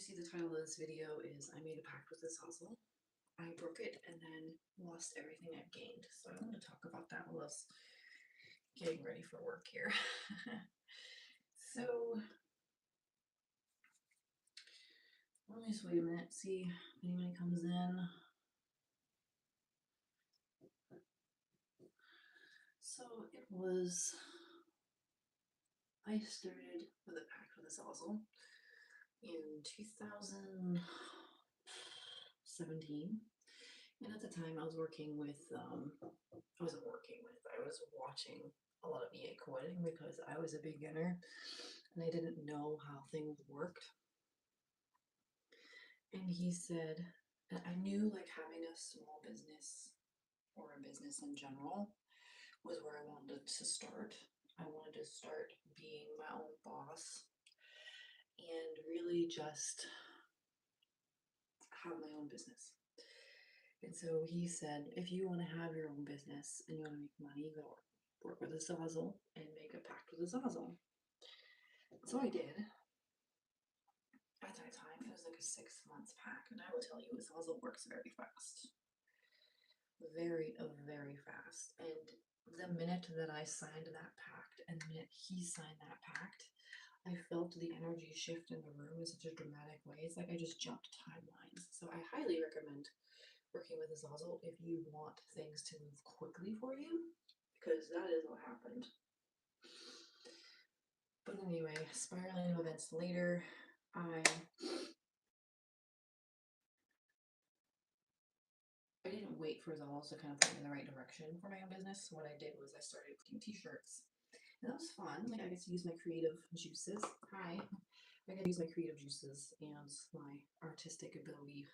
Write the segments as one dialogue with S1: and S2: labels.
S1: see the title of this video is I made a pact with Azazel. I broke it and then lost everything I've gained. So I want to talk about that while I was getting ready for work here. So let me just wait a minute, see if anybody comes in. So I started with a pact with Azazel in 2017. And at the time I was watching a lot of EA coding because I was a beginner and I didn't know how things worked. And he said, and I knew like having a small business or a business in general was where I wanted to start. I wanted to start being my own boss and really just have my own business. And so he said, if you want to have your own business and you want to make money, go work with Azazel and make a pact with Azazel. So I did. At that time, it was like a 6-month pact, and I will tell you, Azazel works very fast. Very, very fast. And the minute that I signed that pact and the minute he signed that pact, I felt the energy shift in the room in such a dramatic way. It's like I just jumped timelines. So I highly recommend working with Azazel if you want things to move quickly for you, because that is what happened. But anyway, spiraling events later, I didn't wait for Azazel to kind of put me in the right direction for my own business. So what I did was I started making t-shirts. And that was fun. Like I get to use my creative juices. Hi. I get to use my creative juices and my artistic ability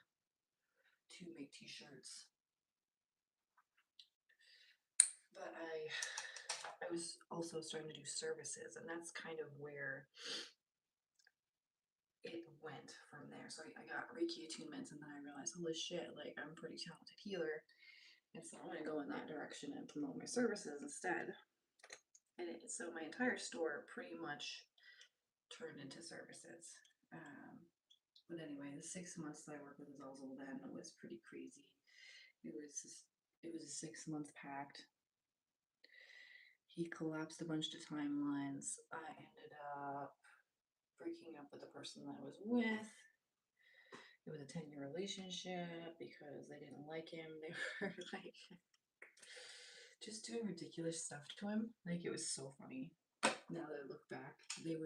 S1: to make t-shirts. But I was also starting to do services, and that's kind of where it went from there. So I got Reiki attunements, and then I realized, holy shit, like I'm a pretty talented healer. And so I'm going to go in that direction and promote my services instead. And so my entire store pretty much turned into services. But anyway, the 6 months that I worked with Azazel then was pretty crazy. It was a 6-month pact. He collapsed a bunch of timelines. I ended up breaking up with the person that I was with. It was a 10-year relationship because they didn't like him. They were like just doing ridiculous stuff to him. Like it was so funny. Now that I look back, he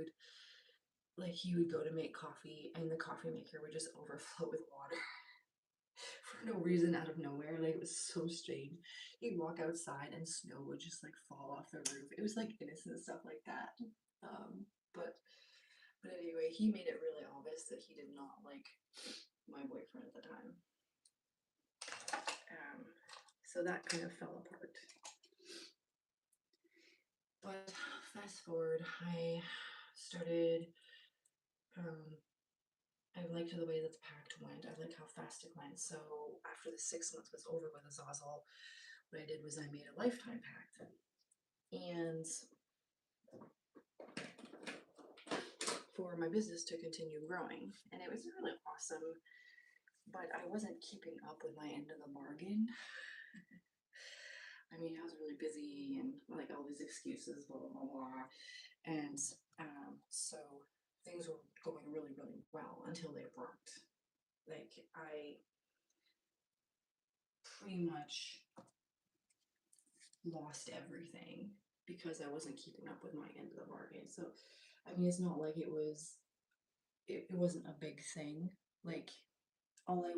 S1: would go to make coffee and the coffee maker would just overflow with water for no reason out of nowhere. Like it was so strange. He'd walk outside and snow would just like fall off the roof. It was like innocent stuff like that. But anyway, he made it really obvious that he did not like my boyfriend at the time. So that kind of fell apart. But fast forward, I started, I liked the way that the pact went. I liked how fast it went. So after the 6 months was over with Azazel, what I did was I made a lifetime pact. And for my business to continue growing. And it was really awesome, but I wasn't keeping up with my end of the bargain. I mean, I was really busy and like all these excuses, blah, blah, blah, blah. And so things were going really, really well until they weren't. Like I pretty much lost everything because I wasn't keeping up with my end of the bargain. So, I mean, it's not like it wasn't a big thing. Like all I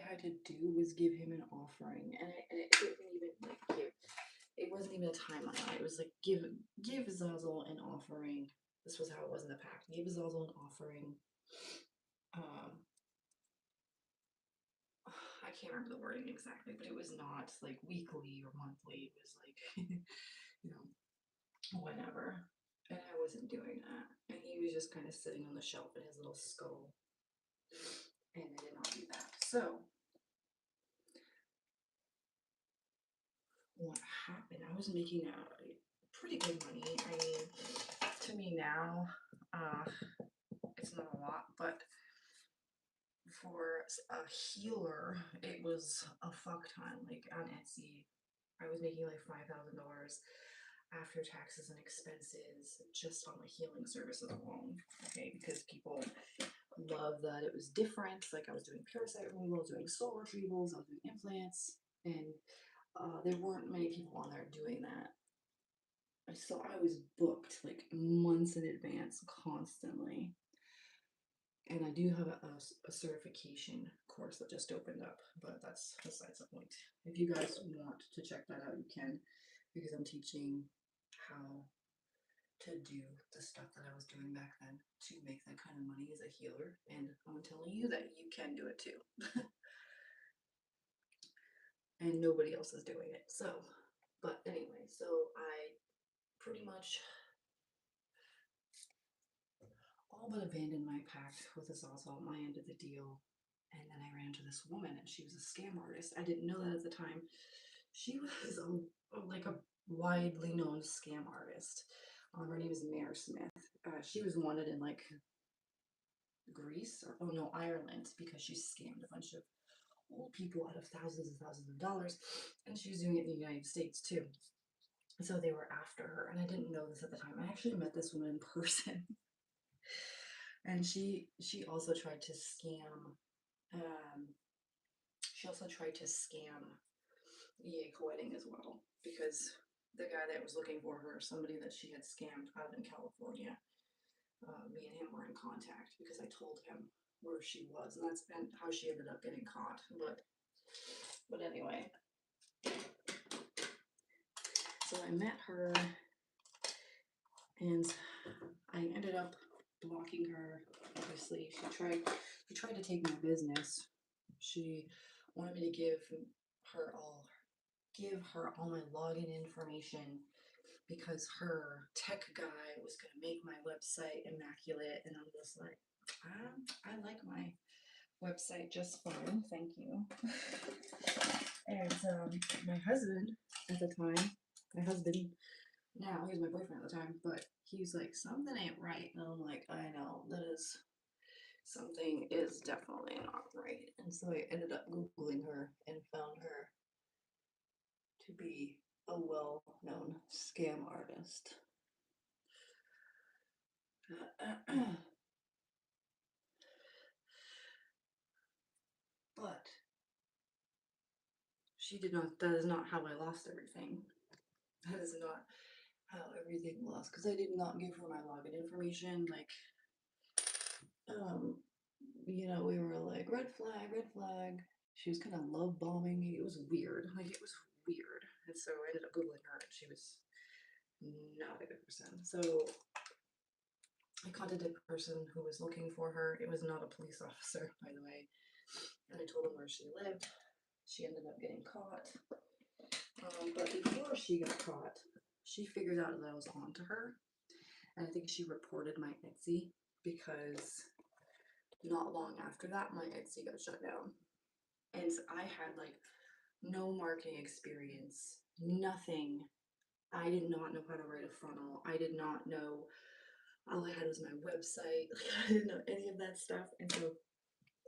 S1: had to do was give him an offering, and it didn't even like it wasn't even a timeline. It was like give Azazel an offering. This was how it was in the pact. Give Azazel an offering. I can't remember the wording exactly, but it was not like weekly or monthly. It was like whenever. And I wasn't doing that. And he was just kind of sitting on the shelf in his little skull. And I did not do that. So what happened? I was making pretty good money. I mean, to me now, it's not a lot, but for a healer, it was a fuck ton. Like on Etsy, I was making like $5,000 after taxes and expenses just on the healing services alone. Okay, because people love that it was different. Like I was doing parasite removal, I was doing soul retrievals, I was doing implants, and there weren't many people on there doing that. So I was booked like months in advance constantly. And I do have a certification course that just opened up, but that's besides the point. If you guys want to check that out, you can, because I'm teaching how to do the stuff that I was doing back then to make that kind of money as a healer. And I'm telling you that you can do it too. And nobody else is doing it. So, but anyway, so I pretty much all but abandoned my pact with Azazel, my end of the deal. And then I ran into this woman, and she was a scam artist. I didn't know that at the time. She was like a widely known scam artist. Her name is Mare Smith. She was wanted in like Greece or oh no, Ireland, because she scammed a bunch of old people out of thousands and thousands of dollars, and she was doing it in the United States too. So they were after her, and I didn't know this at the time. I actually met this woman in person, and she also tried to scam. Um, she also tried to scam the wedding as well, because the guy that was looking for her, somebody that she had scammed out in California, me and him were in contact because I told him where she was, and that's how she ended up getting caught. But anyway, so I met her, and I ended up blocking her. Obviously, she tried to take my business. She wanted me to her all give her all my login information because her tech guy was going to make my website immaculate, and I'm just like, I like my website just fine, thank you. And my husband at the time, my husband now, he was my boyfriend at the time, but he's like, something ain't right. And I'm like, I know, something is definitely not right. And so I ended up Googling her and found her to be a well-known scam artist. But that is not how I lost everything. That is not how everything lost, because I did not give her my login information. Like, we were like, red flag, red flag. She was kind of love bombing me. It was weird. Like, it was weird. And so I ended up Googling her, and she was not a good person. So I contacted the person who was looking for her. It was not a police officer, by the way. And I told him where she lived. She ended up getting caught. But before she got caught, she figured out that I was onto her. And I think she reported my Etsy, because not long after that, my Etsy got shut down. And I had like no marketing experience, nothing. I did not know how to write a funnel. I did not know. All I had was my website. Like, I didn't know any of that stuff. And so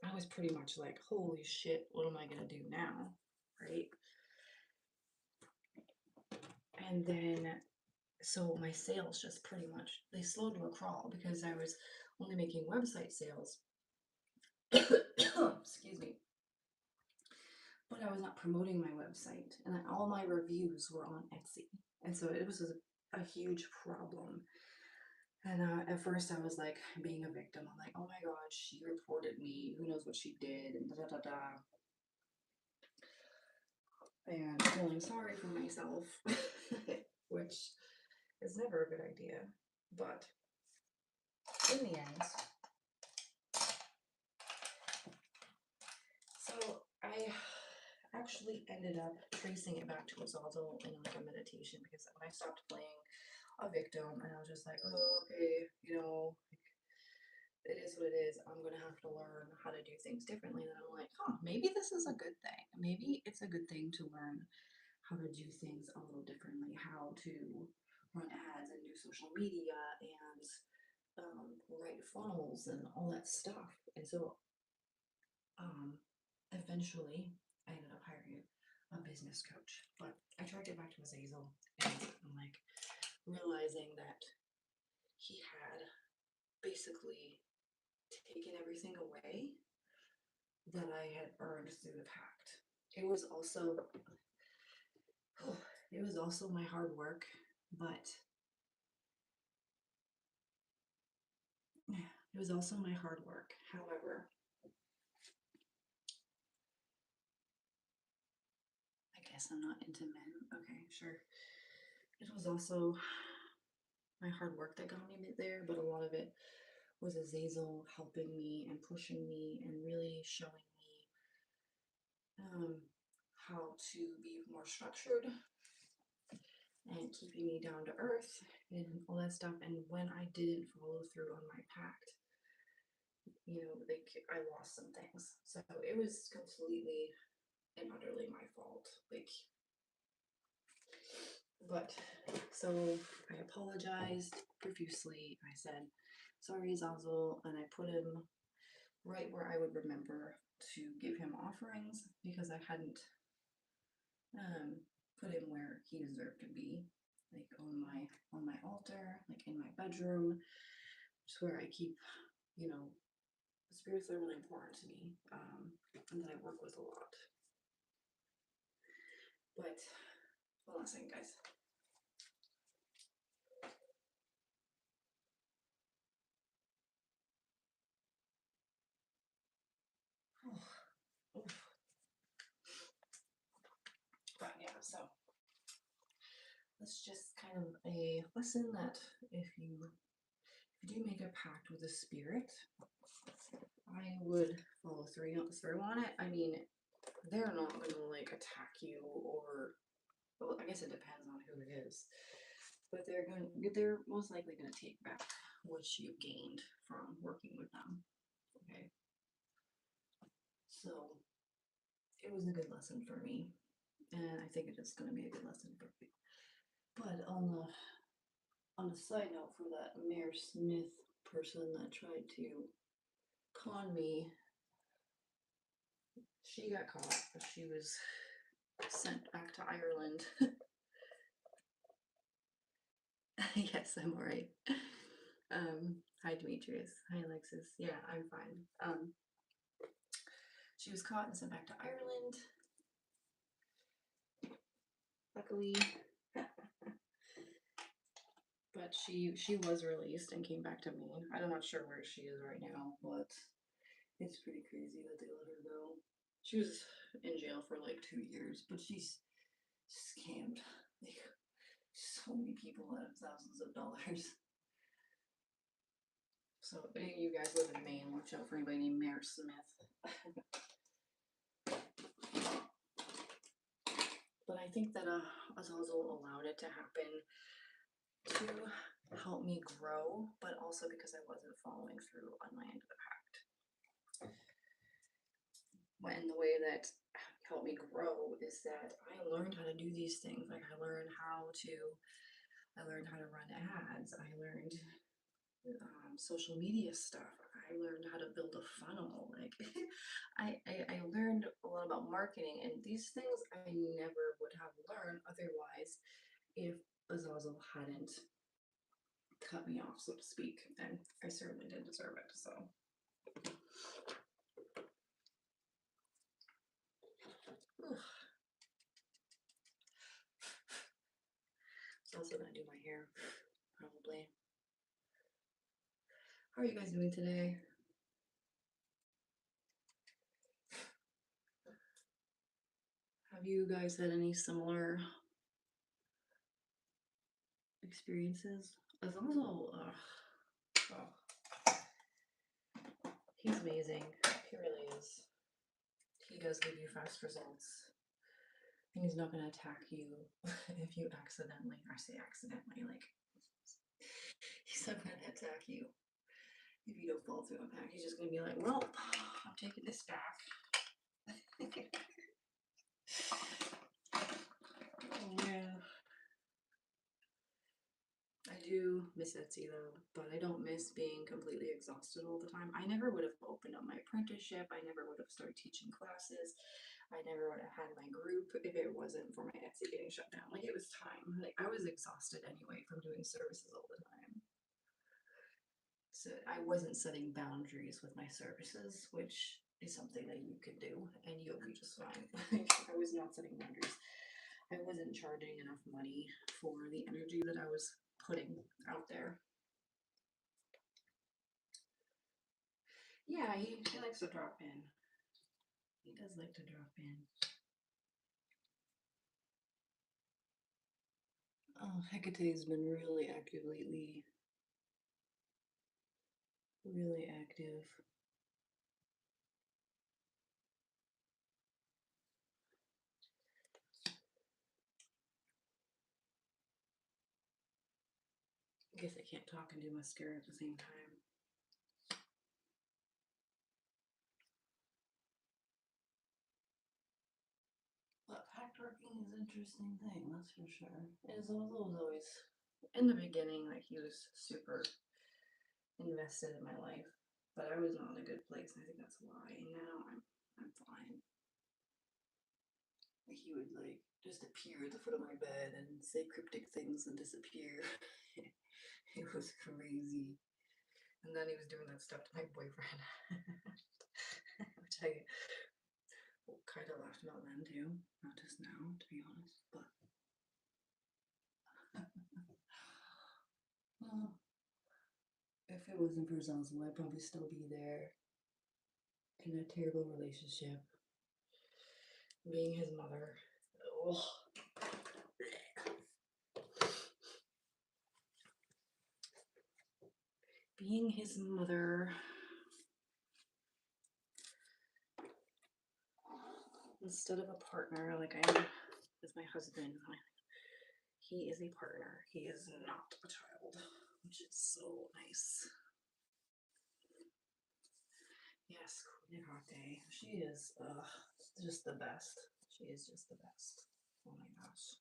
S1: I was pretty much like, holy shit, what am I going to do now? Right. And then, so my sales just pretty much, they slowed to a crawl because I was only making website sales. Excuse me. But I was not promoting my website, and all my reviews were on Etsy. And so it was a huge problem. And at first I was like being a victim. I'm like, oh my God, she reported me. Who knows what she did? And da da da da. And feeling sorry for myself, which is never a good idea. But in the end, so I actually ended up tracing it back to Azazel in like a meditation, because when I stopped playing a victim and I was just like, oh, okay, it is what it is. I'm gonna have to learn how to do things differently. And I'm like, maybe this is a good thing. Maybe it's a good thing to learn how to do things a little differently, how to run ads and do social media and write funnels and all that stuff. And so eventually I ended up hiring a business coach. But I tracked it back to Azazel, and I'm like realizing that he had basically taken everything away that I had earned through the pact. It was also my hard work, but it was also my hard work. However, I guess I'm not into men. Okay, sure. It was also my hard work that got me there, but a lot of it was Azazel helping me and pushing me and really showing me how to be more structured and keeping me down to earth and all that stuff. And when I didn't follow through on my pact, like I lost some things. So it was completely and utterly my fault. But so I apologized profusely. I said, sorry, Zazel, and I put him right where I would remember to give him offerings because I hadn't put him where he deserved to be, like on my altar, like in my bedroom, just where I keep, the spirits are really important to me, and that I work with a lot. But hold on a second, guys. Oh, but yeah, so that's just kind of a lesson that if you do make a pact with a spirit, I would follow through on it. I mean, they're not gonna like attack you or, well, I guess it depends on who it is, but they're most likely gonna take back what you gained from working with them. Okay, so it was a good lesson for me, and I think it is gonna be a good lesson for you. But on the side note, for that Mayor Smith person that tried to con me, she got caught. She was sent back to Ireland. Yes, I'm alright. Hi Demetrius. Hi Alexis. Yeah, I'm fine. She was caught and sent back to Ireland. Luckily, but she was released and came back to Maine. I'm not sure where she is right now, but it's pretty crazy that they let her go. She was in jail for like 2 years, but she's scammed like so many people out of thousands of dollars. So if any of you guys live in Maine, watch out for anybody named Mayor Smith. But I think that Azazel allowed it to happen to help me grow, but also because I wasn't following through on my end of the pact. And the way that helped me grow is that I learned how to do these things. Like I learned how to run ads. I learned social media stuff. I learned how to build a funnel. Like I learned a lot about marketing, and these things I never would have learned otherwise if Azazel hadn't cut me off, so to speak. And I certainly did deserve it. So. I'm also gonna do my hair, probably. How are you guys doing today? Have you guys had any similar experiences? Azazel, he's amazing. He really is. He does give you fast results. And he's not going to attack you if you accidentally, I say accidentally, like, he's not going to attack you if you don't follow through on pact. He's just going to be like, well, I'm taking this back. Oh, yeah. do miss Etsy though, but I don't miss being completely exhausted all the time. I never would have opened up my apprenticeship. I never would have started teaching classes. I never would have had my group if it wasn't for my Etsy getting shut down. Like, it was time. Like, I was exhausted anyway from doing services all the time. So I wasn't setting boundaries with my services, which is something that you could do and you'll be just fine. I was not setting boundaries. I wasn't charging enough money for the energy that I was putting out there. Yeah, he likes to drop in. He does like to drop in. Oh, Hecate's been really active lately. Really active. I guess I can't talk and do mascara at the same time. But pactworking is an interesting thing, that's for sure. Azazel was always, in the beginning, like, he was super invested in my life, but I was not in a good place, and I think that's why. And now I'm fine. Like, he would like just appear at the foot of my bed and say cryptic things and disappear. It was crazy. And then he was doing that stuff to my boyfriend, which I kind of laughed about then too, not just now, to be honest. But well, if it wasn't for Zazel, I'd probably still be there in a terrible relationship, being his mother. Ugh. Being his mother instead of a partner, like I am with my husband. He is a partner. He is not a child, which is so nice. Yes, Queen Hate. She is just the best. She is just the best. Oh my gosh.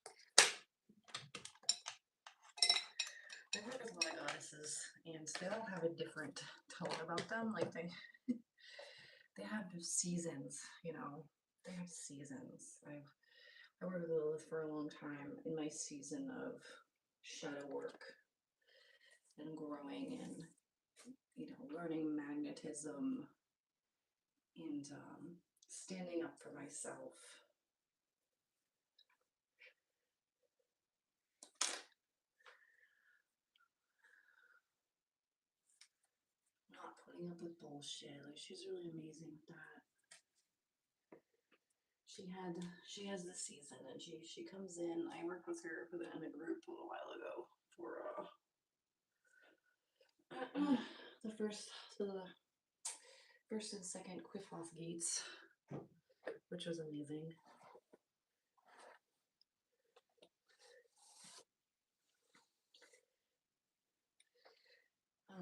S1: I've worked with a lot of goddesses, and they all have a different tone about them. Like, they have seasons, you know. They have seasons. I worked with Lilith for a long time in my season of shadow work and growing and, you know, learning magnetism and standing up for myself. Not putting up with bullshit. Like, she's really amazing with that. She has this season, and she comes in. I worked with her in a group a little while ago for the first and second Quiffloss gates, which was amazing.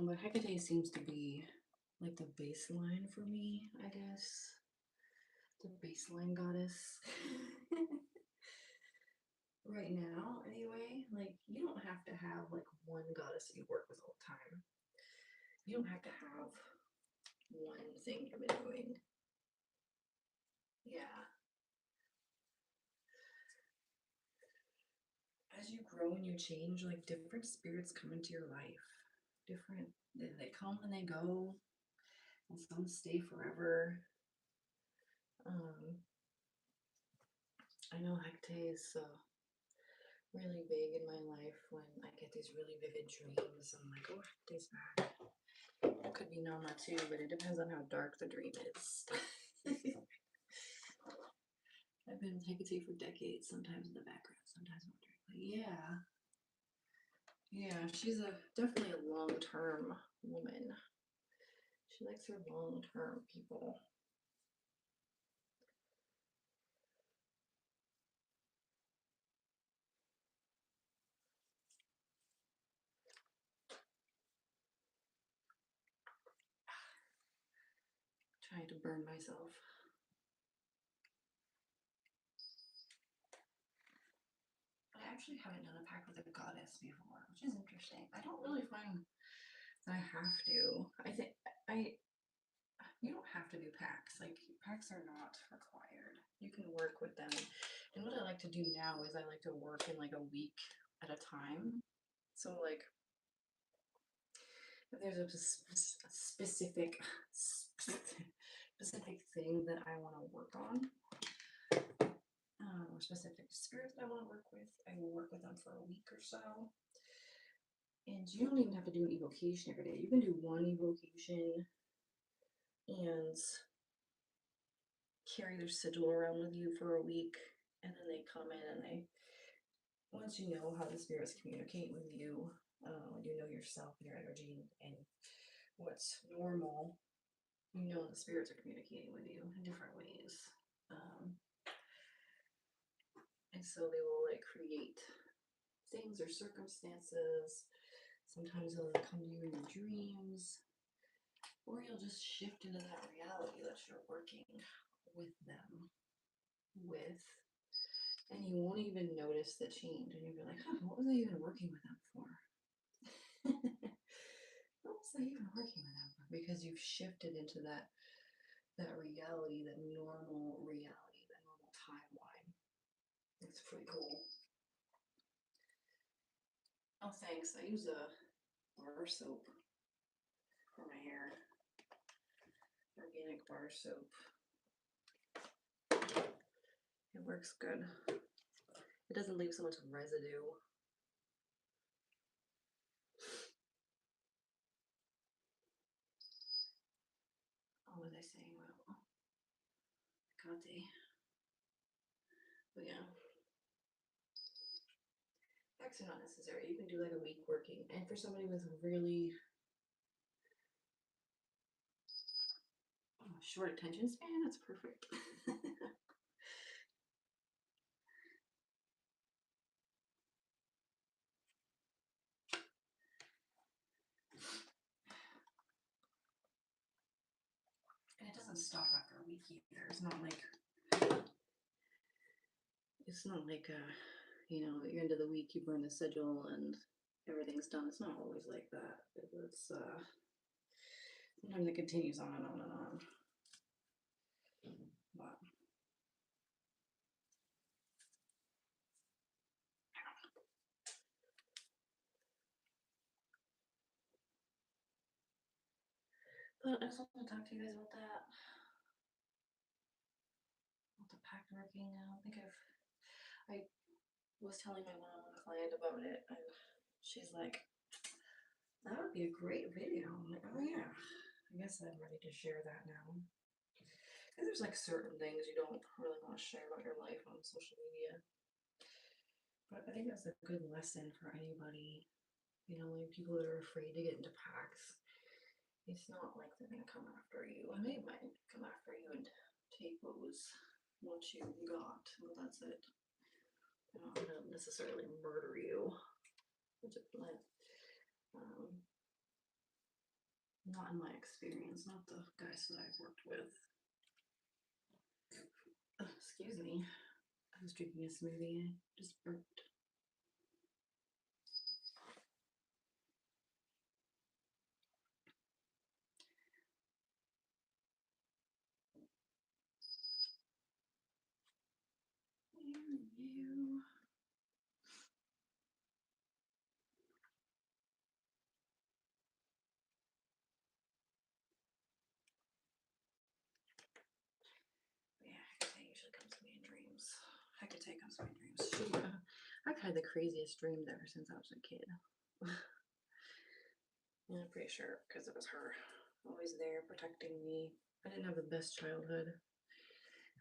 S1: But Hecate seems to be like the baseline for me, I guess. The baseline goddess. Right now, anyway, like, you don't have to have like one goddess that you work with all the time. You don't have to have one thing you've been doing. Yeah. As you grow and you change, like, different spirits come into your life. They come and they go, and some stay forever. I know Hecate is really big in my life when I get these really vivid dreams. I'm like, oh, Hecate's back. It could be Nama too, but it depends on how dark the dream is. I've been with Hecate for decades, sometimes in the background, sometimes in the dream. But yeah, she's definitely a long-term woman. She likes her long-term people. Trying to burn myself. I actually haven't done a pact with a goddess before, which is interesting. I don't really find that I have to. I think you don't have to do pacts. Like, pacts are not required. You can work with them. And what I like to do now is I like to work in like a week at a time. So like if there's a specific thing that I want to work on, or specific spirit that I want to work with, I will work with them for a week or so. And you don't even have to do an evocation every day. You can do one evocation and carry their sigil around with you for a week, and then they come in and they, once you know how the spirits communicate with you, you know yourself and your energy and what's normal, you know the spirits are communicating with you in different ways. And so they will like create things or circumstances. Sometimes they'll come to you in your dreams, or you'll just shift into that reality that you're working with them with, and you won't even notice the change, and you'll be like, huh, what was I even working with them for? What was I even working with them for? Because you've shifted into that reality, that normal reality, that normal timeline. It's pretty cool. Oh, thanks. I use a bar soap for my hair. Organic bar soap. It works good. It doesn't leave so much residue. What was I saying? Well, Kate. But yeah. Pacts are not necessary. You can do like a week working. And for somebody with really short attention span, that's perfect. And it doesn't stop after a week either. It's not like you know, at the end of the week you burn the sigil and everything's done. It's not always like that. It's sometimes it continues on and on and on. But I just want to talk to you guys about that. About the pact working. I don't think I was telling my one-on-one client about it, and she's like, that would be a great video. I'm like, oh yeah, I guess I'm ready to share that now. Because there's like certain things you don't really want to share about your life on social media. But I think that's a good lesson for anybody, you know, like people that are afraid to get into pacts. It's not like they're gonna come after you, and they might come after you and take what you got, but that's it. They're not gonna necessarily murder you, which is like, not in my experience, not the guys that I've worked with. Excuse me. I was drinking a smoothie. I just burped. You. Yeah, Hecate usually comes to me in dreams. Hecate comes to me in dreams. I've had the craziest dreams ever since I was a kid. Yeah, I'm pretty sure because it was her always there protecting me. I didn't have the best childhood.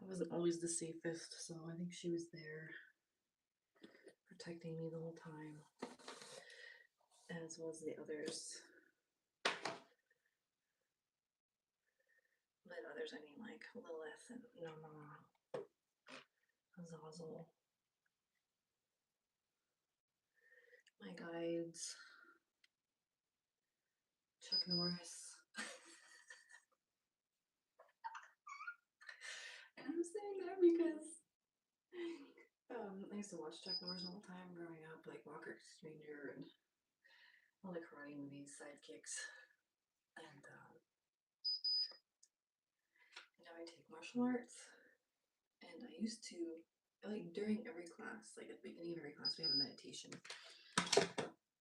S1: I wasn't always the safest, so I think she was there protecting me the whole time, as was the others. By others, I mean like Lilith and Nama, Azazel, my guides, Chuck Norris. And I'm saying that because I used to watch Chuck Norris all the time growing up, like Walker Stranger and all the karate movies, Sidekicks. And now I take martial arts. And I used to, like, during every class, like at the beginning of every class, we have a meditation.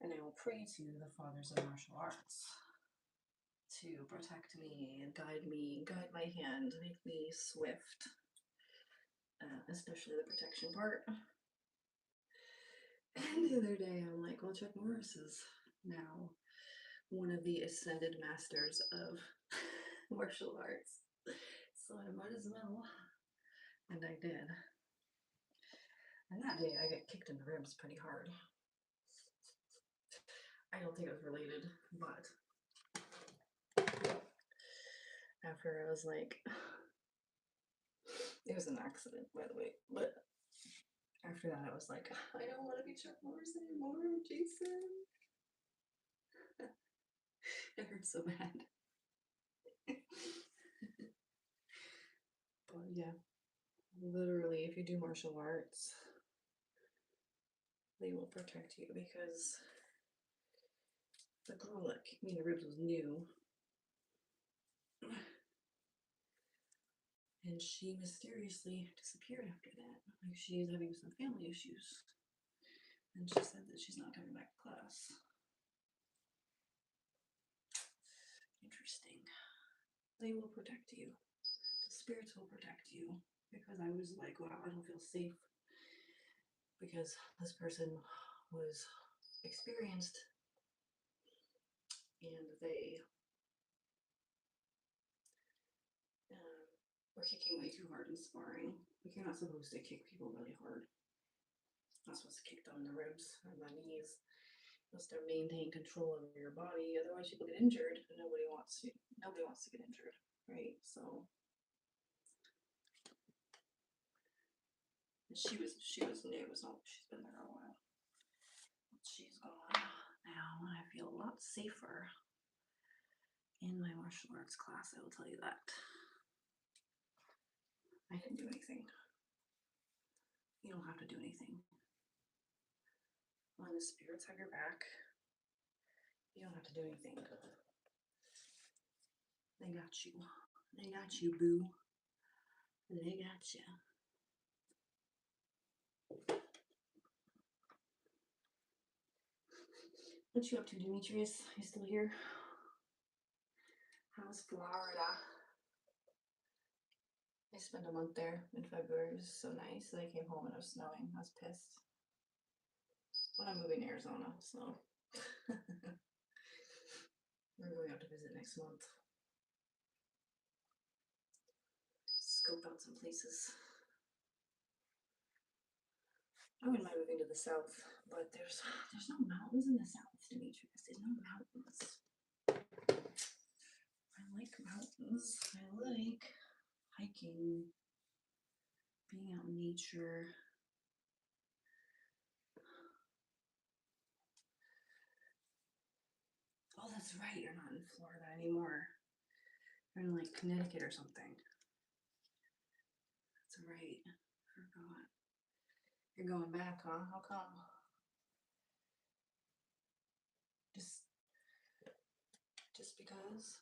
S1: And I will pray to the fathers of martial arts to protect me and guide my hand, make me swift, especially the protection part. And the other day, I'm like, well, Chuck Norris is now one of the ascended masters of martial arts, so I might as well. And I did. And that day, I got kicked in the ribs pretty hard. I don't think it was related, but after I was like, it was an accident, by the way, but after that, I was like, I don't want to be Chuck Norris anymore, Jason. It hurts so bad. But yeah, literally, if you do martial arts, they will protect you, because the girl that kicked me in the ribs was new. And she mysteriously disappeared after that. Like, she's having some family issues. And she said that she's not coming back to class. Interesting. They will protect you. The spirits will protect you. Because I was like, wow, I don't feel safe. Because this person was experienced and they were kicking way too hard in sparring. Like, you're not supposed to kick people really hard. You're not supposed to kick them in the ribs or the knees. You're supposed to maintain control over your body. Otherwise, people get injured, and nobody wants to get injured, right? So she was new, so she's been there a while. She's gone now, and I feel a lot safer in my martial arts class, I will tell you that. I can do anything. You don't have to do anything. When the spirits have your back, you don't have to do anything. They got you. They got you, boo. They got you. What you up to, Demetrius? You still here? How's Florida? I spent a month there in February. It was so nice. I came home and it was snowing. I was pissed. But I'm moving to Arizona, so we're going out to visit next month. Scope out some places. I wouldn't mind moving to the south, but there's no mountains in the south, Demetrius. There's no mountains. I like mountains. I like hiking, being out in nature. Oh, that's right. You're not in Florida anymore. You're in like Connecticut or something. That's right. I forgot. You're going back, huh? How come? Just because?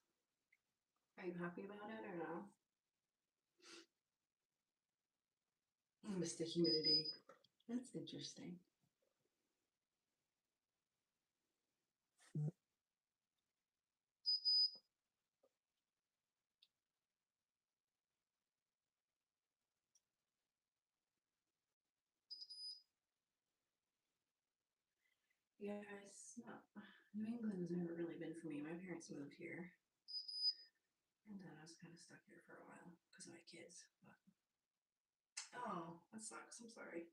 S1: Are you happy about it or no? Miss the humidity. That's interesting. Yeah, New England has never really been for me. My parents moved here, and then I was kind of stuck here for a while because of my kids. But oh, that sucks. I'm sorry.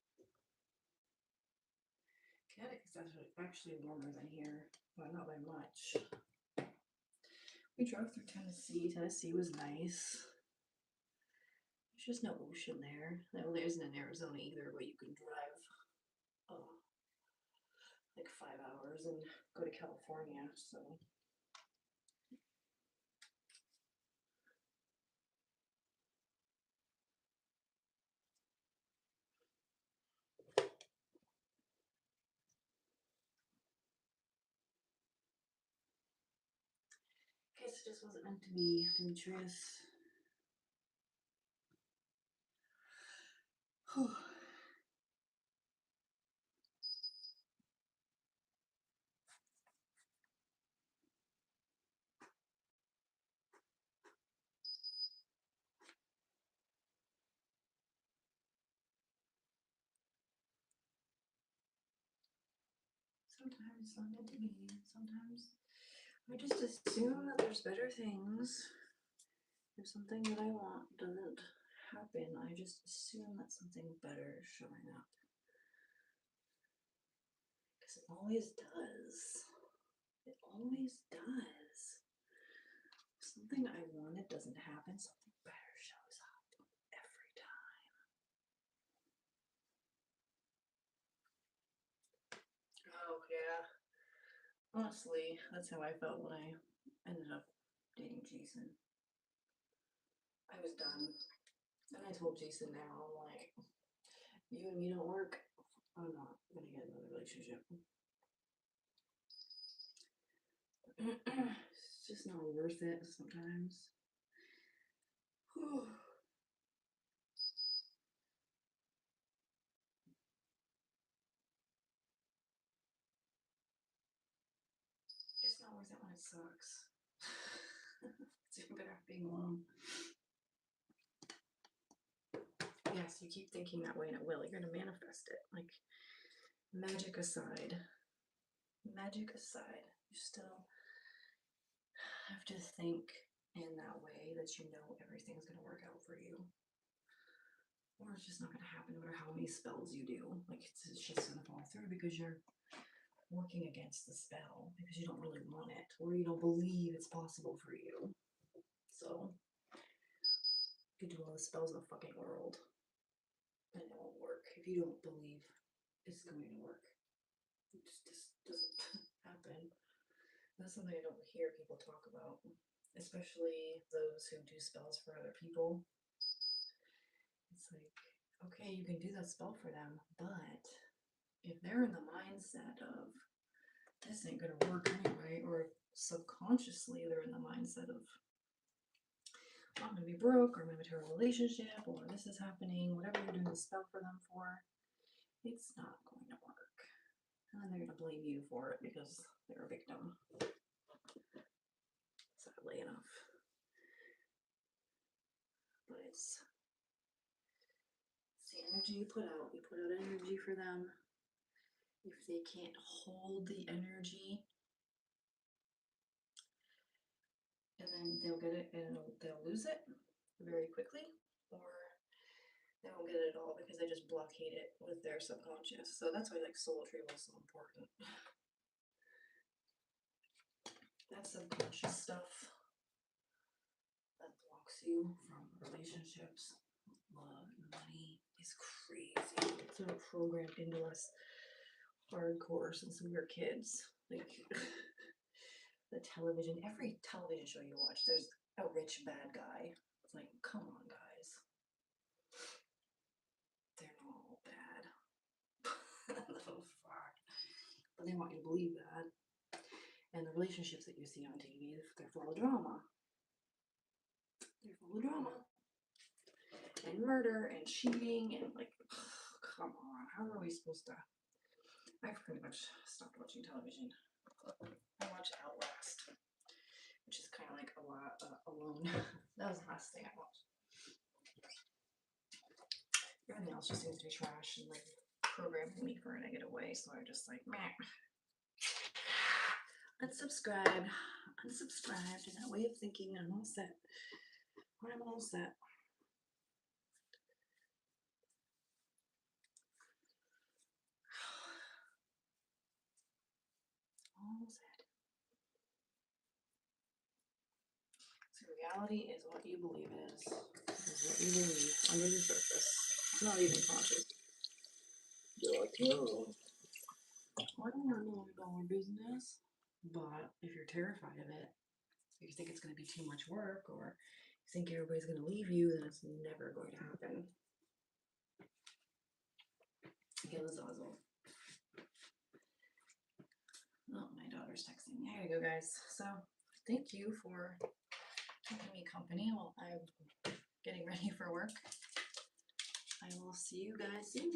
S1: Connecticut's actually warmer than here, but not by much. We drove through Tennessee. Tennessee was nice. There's just no ocean there. Well, there isn't in Arizona either, but you can drive like 5 hours and go to California. So This just wasn't meant to be, Demetrius. Sometimes it's not meant to be. Sometimes I just assume that there's better things. If something that I want doesn't happen, I just assume that something better is showing up. Because it always does. It always does. If something I wanted doesn't happen, something better shows up every time. Oh, yeah. Honestly, that's how I felt when I ended up dating Jason. I was done. And I told Jason now, I'm like, you and me don't work. I'm not gonna get another relationship. It's just not worth it sometimes. It's not worth it when it sucks. It's even better off being alone. Yes, you keep thinking that way and it will. You're gonna manifest it. Like, magic aside, you still have to think in that way that you know everything's gonna work out for you. Or it's just not gonna happen no matter how many spells you do. Like, it's just gonna fall through because you're working against the spell because you don't really want it or you don't believe it's possible for you. So you could do all the spells in the fucking world and it won't work if you don't believe it's going to work. It just doesn't happen. That's something I don't hear people talk about, especially those who do spells for other people. It's like, okay, you can do that spell for them, but if they're in the mindset of this ain't gonna work anyway, or subconsciously they're in the mindset of I'm gonna be broke, or I'm gonna have a relationship, or this is happening, whatever you're doing the spell for them for, it's not going to work. And then they're gonna blame you for it because they're a victim. Sadly enough. But it's the energy you put out. You put out energy for them. If they can't hold the energy, and then they'll get it and they'll lose it very quickly, or they won't get it at all because they just blockade it with their subconscious. So that's why like soul retrieval is so important. That subconscious stuff that blocks you from relationships, love, money is crazy. It's sort of programmed into us hardcore since we were kids. Like the television, every television show you watch, there's a rich bad guy. It's like, come on, guys. They're not all bad. Oh, fuck. But they want you to believe that. And the relationships that you see on TV, they're full of drama. They're full of drama. And murder and cheating and like, come on. How are we supposed to? I've pretty much stopped watching television. I watched Outlast, which is kind of like a lot Alone. That was the last thing I watched. Everything else just seems to be trash and like programming me for a negative way. So I just like, meh. Unsubscribe to that way of thinking, and I'm all set. I'm all set. All set. So reality is what you believe it is. Is what you believe under the surface. It's not even conscious. You're like, no, I don't want to $1 million business. But if you're terrified of it, if you think it's going to be too much work, or you think everybody's going to leave you, then it's never going to happen. Again, Azazel. Oh, my daughter's texting me. I gotta go, guys. So thank you for keeping me company while I'm getting ready for work. I will see you guys soon.